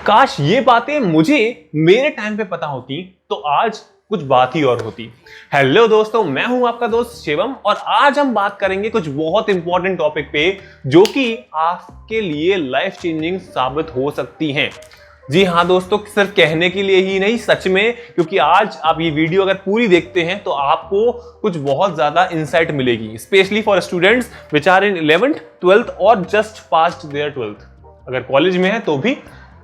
काश ये बातें मुझे मेरे टाइम पे पता होती तो आज कुछ बात ही और होती। हेलो दोस्तों, मैं हूं आपका दोस्त शिवम और आज हम बात करेंगे कुछ बहुत इंपॉर्टेंट टॉपिक पे जो कि आपके लिए लाइफ चेंजिंग साबित हो सकती हैं। जी हाँ दोस्तों, सिर्फ कहने के लिए ही नहीं, सच में, क्योंकि आज आप ये वीडियो अगर पूरी देखते हैं तो आपको कुछ बहुत ज्यादा इंसाइट मिलेगी, specially for students which are in 11th 12th और जस्ट पास्ड देयर 12th। अगर कॉलेज में है तो भी,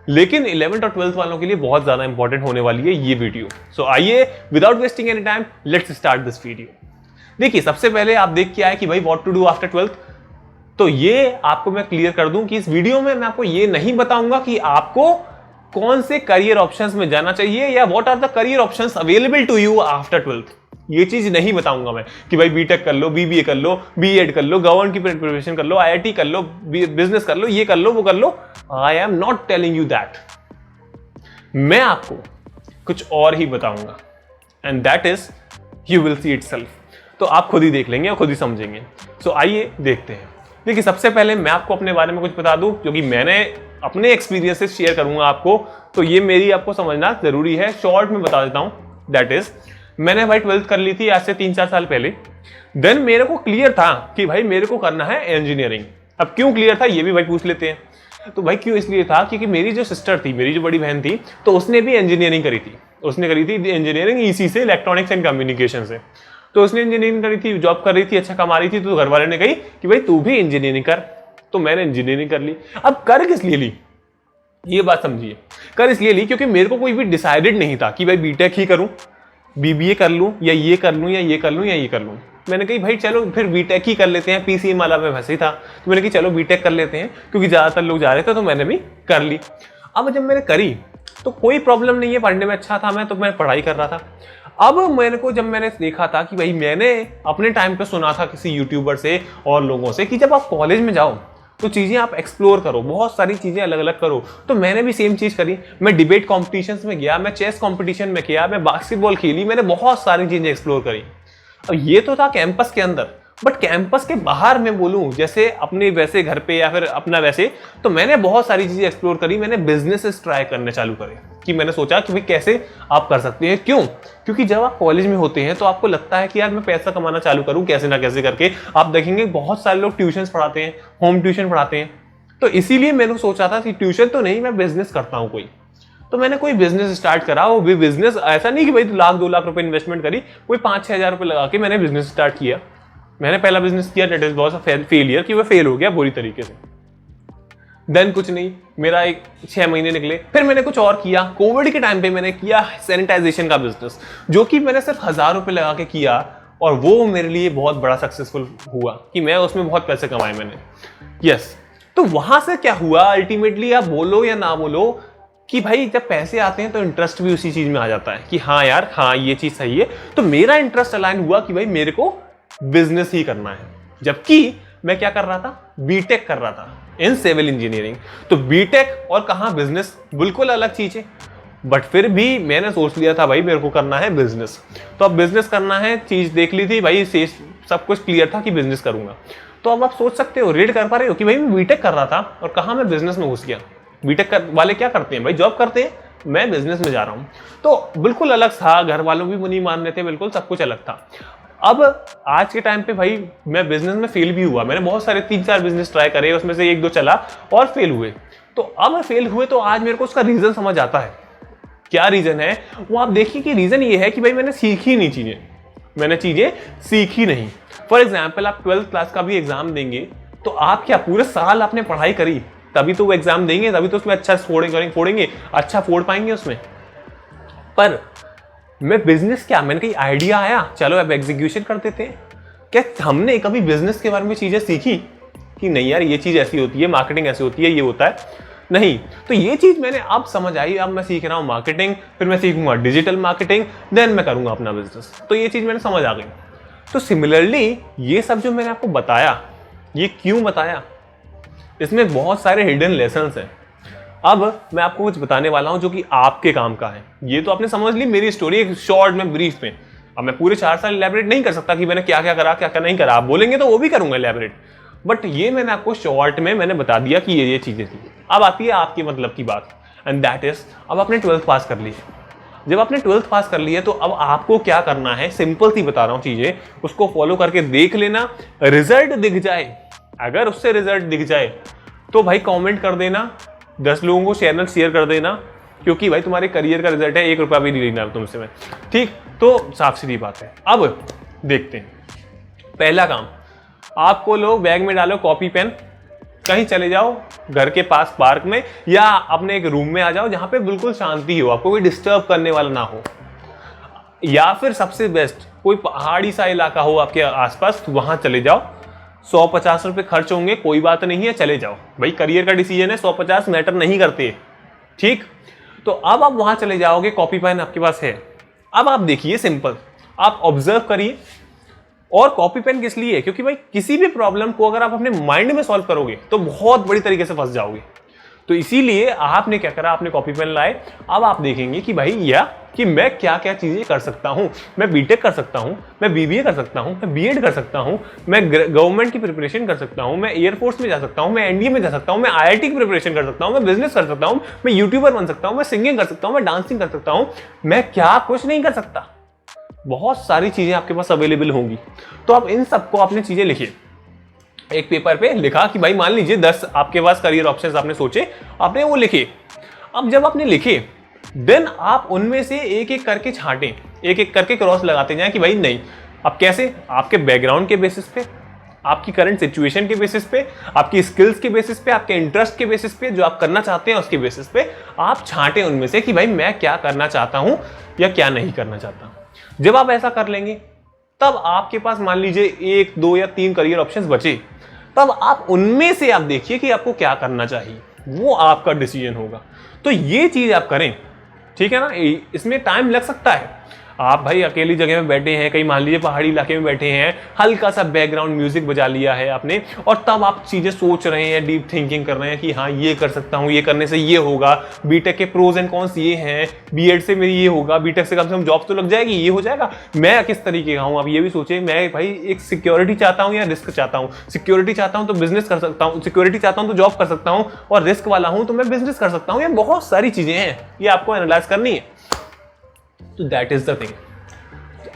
लेकिन 11th और 12th वालों के लिए बहुत ज्यादा इंपॉर्टेंट होने वाली है ये वीडियो। सो आइए, without wasting any time, let's start this video. देखिए, सबसे पहले आप देख के आए कि भाई what to do after 12th। तो ये आपको मैं क्लियर कर दूं कि इस वीडियो में मैं आपको ये नहीं बताऊंगा कि आपको कौन से करियर ऑप्शंस में जाना चाहिए या what are the career options available to you after 12th। ये चीज नहीं बताऊंगा मैं कि भाई बीटेक कर लो, बीबीए कर लो, बीएड कर लो, गवर्नमेंट की प्रिपरेशन कर लो, आईआईटी कर लो, बिजनेस कर लो, ये कर लो, वो कर लो। I am not telling you that. मैं आपको कुछ और ही बताऊंगा and that is you will see itself. तो आप खुद ही देख लेंगे और खुद ही समझेंगे। सो आइए देखते हैं। देखिए, सबसे पहले मैं आपको अपने बारे में कुछ बता दूं, क्योंकि मैंने अपने एक्सपीरियंसेस शेयर करूंगा आपको, तो ये मेरी आपको समझना जरूरी है। शॉर्ट में बता देता हूं, दैट इज मैंने भाई 12th कर ली थी आज से 3-4 साल पहले। देन मेरे को क्लियर था कि भाई मेरे को करना है इंजीनियरिंग। अब क्यों क्लियर था ये भी भाई पूछ लेते हैं। तो भाई क्यों इसलिए था क्योंकि मेरी जो सिस्टर थी, मेरी जो बड़ी बहन थी, तो उसने भी इंजीनियरिंग करी थी। उसने करी थी इंजीनियरिंग ईसी से, इलेक्ट्रॉनिक्स एंड कम्युनिकेशन से। तो उसने इंजीनियरिंग करी थी, जॉब कर रही थी, अच्छा कमा रही थी। तो घर वाले ने कही कि भाई तू भी इंजीनियरिंग कर। तो मैंने इंजीनियरिंग कर ली। अब कर किस लिए ली, ये बात समझिए। कर इसलिए ली क्योंकि मेरे को कोई भी डिसाइडेड नहीं था कि भाई बीटेक ही करूं, बीबीए कर लूं, या ये कर लूं, या ये कर लूं, या ये कर लूं। मैंने कही भाई चलो फिर बीटेक ही कर लेते हैं। पीसीएम वाला में वैसे ही था, तो मैंने कही चलो बीटेक कर लेते हैं, क्योंकि ज्यादातर लोग जा रहे थे, तो मैंने भी कर ली। अब जब मैंने करी तो कोई प्रॉब्लम नहीं है, पढ़ने में अच्छा था मैं, तो मैं पढ़ाई कर रहा था। अब मेरे को जब मैंने देखा था कि भाई मैंने अपने टाइम पे सुना था किसी यूट्यूबर से और लोगों से कि जब आप कॉलेज में जाओ तो चीजें आप एक्सप्लोर करो, बहुत सारी चीजें अलग अलग करो। तो मैंने भी सेम चीज करी। मैं डिबेट कॉम्पिटिशन्स में गया, मैं चेस कॉम्पिटिशन में किया, मैं बास्केटबॉल खेली, मैंने बहुत सारी चीजें एक्सप्लोर करी। अब ये तो था कैंपस के अंदर, बट कैंपस के बाहर मैं बोलूं, जैसे अपने वैसे घर पे या फिर अपना वैसे, तो मैंने बहुत सारी चीजें एक्सप्लोर करी। मैंने बिजनेसेस ट्राई करने चालू करे कि मैंने सोचा कि भाई कैसे आप कर सकते हैं। क्यों? क्योंकि जब आप कॉलेज में होते हैं तो आपको लगता है कि यार मैं पैसा कमाना चालू करूं कैसे ना कैसे करके। आप देखेंगे बहुत सारे लोग ट्यूशन पढ़ाते हैं, होम ट्यूशन पढ़ाते हैं। तो इसीलिए मैंने सोचा था कि ट्यूशन तो नहीं, मैं बिजनेस करता हूं कोई। तो मैंने कोई बिजनेस स्टार्ट करा। वो भी बिजनेस ऐसा नहीं कि भाई 1-2 लाख रुपए इन्वेस्टमेंट करी, कोई 5-6 हजार रुपए लगा के मैंने बिजनेस स्टार्ट किया। मैंने पहला बिजनेस किया, that is was a failure, कि वो फेल हो गया बुरी तरीके से। देन कुछ नहीं, मेरा 6 महीने निकले, फिर मैंने कुछ और किया। कोविड के टाइम पे मैंने किया सैनिटाइजेशन का बिजनेस, जो कि मैंने सिर्फ 1000 रुपए लगा के किया, और वो मेरे लिए बहुत बड़ा सक्सेसफुल हुआ कि मैं उसमें बहुत पैसे कमाए मैंने। यस। तो वहां से क्या हुआ अल्टीमेटली, आप बोलो या ना बोलो, कि भाई जब पैसे आते हैं तो इंटरेस्ट भी उसी चीज में आ जाता है कि हाँ यार, हाँ ये चीज सही है। तो मेरा इंटरेस्ट अलाइन हुआ कि भाई मेरे को बिजनेस ही करना है। जबकि मैं क्या कर रहा था, बीटेक कर रहा था इन सिविल इंजीनियरिंग। तो बीटेक और कहां बिजनेस, बिल्कुल अलग चीज है। बट फिर भी मैंने सोच लिया था भाई मेरे को करना है बिजनेस। तो अब बिजनेस करना है, चीज देख ली थी भाई, सब कुछ क्लियर था कि बिजनेस करूंगा। तो अब आप सोच सकते हो, रीड कर पा रहे हो कि भाई मैं बीटेक कर रहा था और कहां मैं बिजनेस में घुस गया। बीटेक वाले क्या करते हैं भाई, जॉब करते हैं, मैं बिजनेस में जा रहा हूं। तो बिल्कुल अलग था, घर वालों भी नहीं मान रहे थे, बिल्कुल सब कुछ अलग था। अब आज के टाइम पे भाई मैं बिजनेस में फेल भी हुआ। मैंने बहुत सारे 3-4 बिजनेस ट्राई करे, उसमें से 1-2 चला और फेल हुए। तो अब फेल हुए तो आज मेरे को उसका रीजन समझ आता है। क्या रीजन है वो आप देखिए कि रीजन ये है कि भाई मैंने सीखी नहीं चीजें, मैंने चीजें सीखी नहीं। फॉर एग्जाम्पल, आप 12th क्लास का भी एग्जाम देंगे तो आप क्या पूरे साल आपने पढ़ाई करी, तभी तो वो एग्जाम देंगे, तभी तो उसमें अच्छा फोड़ेंगे, अच्छा फोड़ पाएंगे उसमें। पर मैं बिजनेस क्या, मैंने कहीं आइडिया आया, चलो अब एग्जीक्यूशन कर देते हैं। क्या हमने कभी बिजनेस के बारे में चीजें सीखी कि नहीं यार ये चीज ऐसी होती है, मार्केटिंग ऐसी होती है, ये होता है? नहीं। तो ये चीज मैंने अब समझ आई। अब मैं सीख रहा हूं मार्केटिंग, फिर मैं सीखूंगा डिजिटल मार्केटिंग, देन मैं करूंगा अपना बिजनेस। तो ये चीज मैंने समझ आ गई। तो सिमिलरली ये सब जो मैंने आपको बताया, ये क्यों बताया, इसमें बहुत सारे हिडन लेसन्स हैं। अब मैं आपको कुछ बताने वाला हूं जो कि आपके काम का है। ये तो आपने समझ ली मेरी स्टोरी एक शॉर्ट में, ब्रीफ में। अब मैं पूरे 4 साल इलैबोरेट नहीं कर सकता कि मैंने क्या क्या करा, क्या क्या नहीं करा। आप बोलेंगे तो वो भी करूंगा इलैबोरेट, बट ये मैंने आपको शॉर्ट में मैंने बता दिया कि ये चीजें थी। अब आती है आपके मतलब की बात। एंड दैट इज अब आपने 12th पास कर ली है। जब आपने 12th पास कर ली है तो अब आपको क्या करना है, सिंपल सी बता रहा हूं चीजें, उसको फॉलो करके देख लेना। रिजल्ट दिख जाए, अगर उससे रिजल्ट दिख जाए तो भाई कमेंट कर देना, 10 लोगों को चैनल शेयर कर देना, क्योंकि भाई तुम्हारे करियर का रिजल्ट है, 1 रुपया भी नहीं लेना तुमसे मैं, ठीक। तो साफ सीधी बात है। अब देखते हैं पहला काम, आपको लोग बैग में डालो कॉपी पेन, कहीं चले जाओ घर के पास पार्क में या अपने एक रूम में आ जाओ जहां पे बिल्कुल शांति हो, आपको कोई डिस्टर्ब करने वाला ना हो, या फिर सबसे बेस्ट कोई पहाड़ी सा इलाका हो आपके आसपास, वहां चले जाओ। 150 रुपये खर्च होंगे, कोई बात नहीं है, चले जाओ भाई, करियर का डिसीजन है, 150 मैटर नहीं करते, ठीक। तो अब आप वहां चले जाओगे, कॉपी पेन आपके पास है। अब आप देखिए, सिंपल आप ऑब्जर्व करिए। और कॉपी पेन किस लिए है, क्योंकि भाई किसी भी प्रॉब्लम को अगर आप अपने माइंड में सॉल्व करोगे तो बहुत बड़ी तरीके से फंस जाओगे। तो इसीलिए आपने क्या करा, आपने कॉपी पेन लाए। अब आप देखेंगे कि भाई कि मैं क्या क्या चीजें कर सकता हूं। मैं बीटेक कर सकता हूं, मैं बीबीए कर सकता हूं, मैं बीएड कर सकता हूं, मैं गवर्नमेंट की प्रिपरेशन कर सकता हूं, मैं एयरफोर्स में जा सकता हूं, मैं एनडीए में जा सकता हूं, मैं आईआईटी की प्रिपरेशन कर सकता हूं, मैं बिजनेस कर सकता हूं, मैं यूट्यूबर बन सकता हूं, मैं सिंगिंग कर सकता हूं, मैं डांसिंग कर सकता हूं। मैं क्या कुछ नहीं कर सकता, बहुत सारी चीजें आपके पास अवेलेबल होंगी। तो आप इन सबको आपने चीजें लिखिए, एक पेपर पे लिखा कि भाई मान लीजिए 10 आपके पास करियर ऑप्शंस आपने सोचे, आपने वो लिखे। अब जब आपने लिखे देन आप उनमें से एक एक करके छांटें, एक एक करके क्रॉस लगाते जाएं कि भाई नहीं। अब कैसे, आपके बैकग्राउंड के बेसिस पे, आपकी करंट सिचुएशन के बेसिस पे, आपकी स्किल्स के बेसिस पे, आपके इंटरेस्ट के बेसिस पे, जो आप करना चाहते हैं उसके बेसिस पे आप छांटें उनमें से कि भाई मैं क्या करना चाहता हूं या क्या नहीं करना चाहता। जब आप ऐसा कर लेंगे तब आपके पास मान लीजिए 1, 2 या 3 करियर ऑप्शंस बचे, तब आप उनमें से आप देखिए कि आपको क्या करना चाहिए, वो आपका डिसीजन होगा। तो ये चीज आप करें, ठीक है ना। इसमें टाइम लग सकता है, आप भाई अकेली जगह में बैठे हैं, कहीं मान लीजिए पहाड़ी इलाके में बैठे हैं, हल्का सा बैकग्राउंड म्यूजिक बजा लिया है आपने, और तब आप चीजें सोच रहे हैं, डीप थिंकिंग कर रहे हैं कि हाँ ये कर सकता हूँ, ये करने से ये होगा, बीटेक के प्रोज एंड कॉन्स ये हैं, बीएड से मेरी ये होगा, बीटेक से कम जॉब तो लग जाएगी, ये हो जाएगा, मैं किस तरीके का हूँ। आप ये भी सोचिए, मैं भाई एक सिक्योरिटी चाहता हूँ या रिस्क चाहता हूँ। सिक्योरिटी चाहता हूँ तो बिजनेस कर सकता हूँ, सिक्योरिटी चाहता हूँ तो जॉब कर सकता हूँ, और रिस्क वाला हूँ तो मैं बिजनेस कर सकता हूँ। ये बहुत सारी चीजें हैं, ये आपको एनालाइज करनी है। तो दैट इज द थिंग।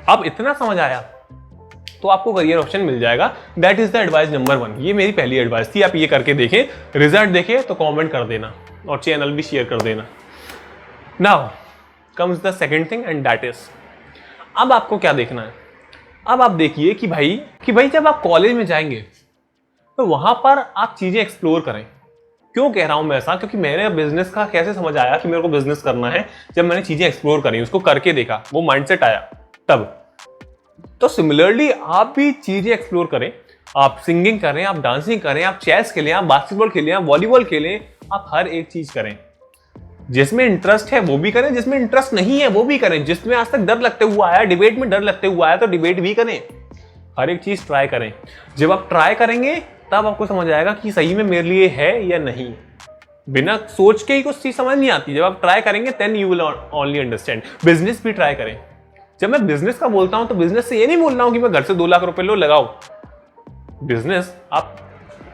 अब इतना समझ आया तो आपको करियर ऑप्शन मिल जाएगा। That is the advice number 1। ये मेरी पहली एडवाइस थी, आप ये करके देखें, रिजल्ट देखें तो कमेंट कर देना और चैनल भी शेयर कर देना। Now comes the second thing and that is, अब आपको क्या देखना है। अब आप देखिए कि भाई जब आप कॉलेज में जाएंगे तो वहां पर आप चीजें एक्सप्लोर करें। क्यों कह रहा हूं मैं ऐसा, क्योंकि मेरे बिजनेस का कैसे समझ आया कि मेरे को बिजनेस करना है, जब मैंने चीजें एक्सप्लोर करी, उसको करके देखा, वो माइंडसेट आया तब। तो सिमिलरली आप भी चीजें एक्सप्लोर करें, आप सिंगिंग करें, आप डांसिंग करें, आप चेस खेलें, आप बास्केटबॉल खेलें, आप वॉलीबॉल खेलें, आप हर एक चीज करें। जिसमें इंटरेस्ट है वो भी करें, जिसमें इंटरेस्ट नहीं है वो भी करें। जिसमें आज तक डर लगते हुआ आया, डिबेट में डर लगते हुआ आया, तो डिबेट भी करें। हर एक चीज ट्राई करें। जब आप ट्राई करेंगे तब आपको समझ आएगा कि सही में मेरे लिए है या नहीं। बिना सोच के ही कुछ चीज समझ नहीं आती, जब आप ट्राई करेंगे then you will only understand. Business भी ट्राई करें। जब मैं बिजनेस का बोलता हूं तो बिजनेस से ये नहीं बोल रहा हूं कि मैं घर से 2 लाख रुपए लो लगाओ। बिजनेस आप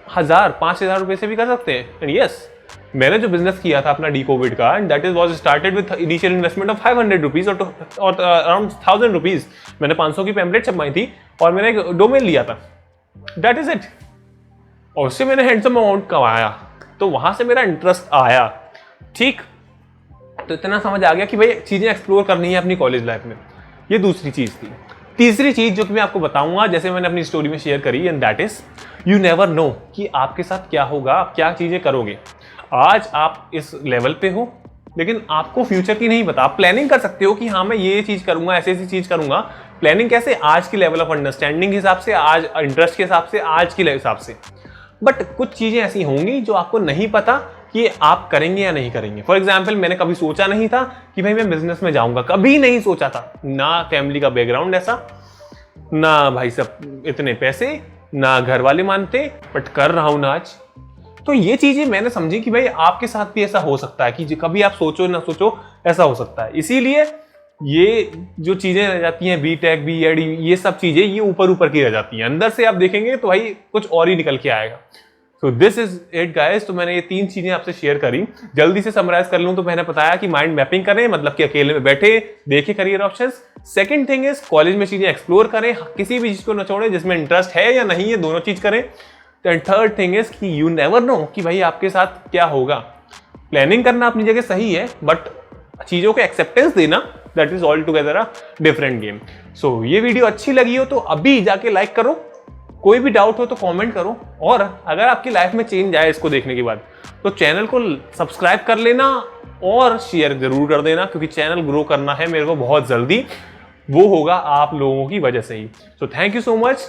1000, 5000 रुपए से भी कर सकते हैं। एंड यस, मैंने जो बिजनेस किया था अपना डीकोविड का, and that is was started with initial investment of 500 rupees और अराउंड 1000 रुपीज। मैंने 500 की पैम्पलेट छपवाई थी और मैंने एक डोमेन लिया था। That is it. और उससे मैंने हैंडसम अमाउंट कमाया, तो वहां से मेरा इंटरेस्ट आया। ठीक, तो इतना समझ आ गया कि भाई चीजें एक्सप्लोर करनी है अपनी कॉलेज लाइफ में। ये दूसरी चीज थी। तीसरी चीज जो कि मैं आपको बताऊंगा, जैसे मैंने अपनी स्टोरी में शेयर करी, and that is you never know कि आपके साथ क्या होगा, आप क्या चीजें करोगे। आज आप इस लेवल पे हो, लेकिन आपको फ्यूचर की नहीं पता। आप प्लानिंग कर सकते हो कि हाँ मैं ये चीज करूंगा, ऐसी ऐसी चीज करूंगा। प्लानिंग कैसे? आज की लेवल ऑफ अंडरस्टैंडिंग के हिसाब से, आज इंटरेस्ट के हिसाब से, आज के हिसाब से। बट कुछ चीजें ऐसी होंगी जो आपको नहीं पता कि आप करेंगे या नहीं करेंगे। फॉर एग्जाम्पल, मैंने कभी सोचा नहीं था कि भाई मैं बिजनेस में जाऊंगा, कभी नहीं सोचा था। ना फैमिली का बैकग्राउंड ऐसा, ना भाई सब इतने पैसे, ना घर वाले मानते, बट कर रहा हूं ना आज। तो ये चीजें मैंने समझी कि भाई आपके साथ भी ऐसा हो सकता है कि कभी आप सोचो ना सोचो ऐसा हो सकता है। इसीलिए ये जो चीजें रह जाती हैं, बीटेक, बीएड, ये सब चीजें ये ऊपर ऊपर की रह जाती हैं। अंदर से आप देखेंगे तो भाई कुछ और ही निकल के आएगा। So this is it guys. तो मैंने ये 3 चीजें आपसे शेयर करी। जल्दी से समराइज कर लूं तो मैंने बताया कि माइंड मैपिंग करें, मतलब कि अकेले में बैठे देखें career options. Second thing is college में चीजें एक्सप्लोर करें, किसी भी चीज को न छोड़ें, जिसमें इंटरेस्ट है या नहीं है दोनों चीज करें। एंड थर्ड थिंग इज कि यू नेवर नो कि भाई आपके साथ क्या होगा। प्लानिंग करना अपनी जगह सही है, बट चीजों को एक्सेप्टेंस देना that is all together a different game. So ये वीडियो अच्छी लगी हो तो अभी जाके लाइक करो, कोई भी डाउट हो तो कमेंट करो, और अगर आपकी लाइफ में चेंज आए इसको देखने के बाद तो चैनल को सब्सक्राइब कर लेना और शेयर जरूर कर देना, क्योंकि चैनल ग्रो करना है मेरे को बहुत जल्दी, वो होगा आप लोगों की वजह से ही। So thank you so much.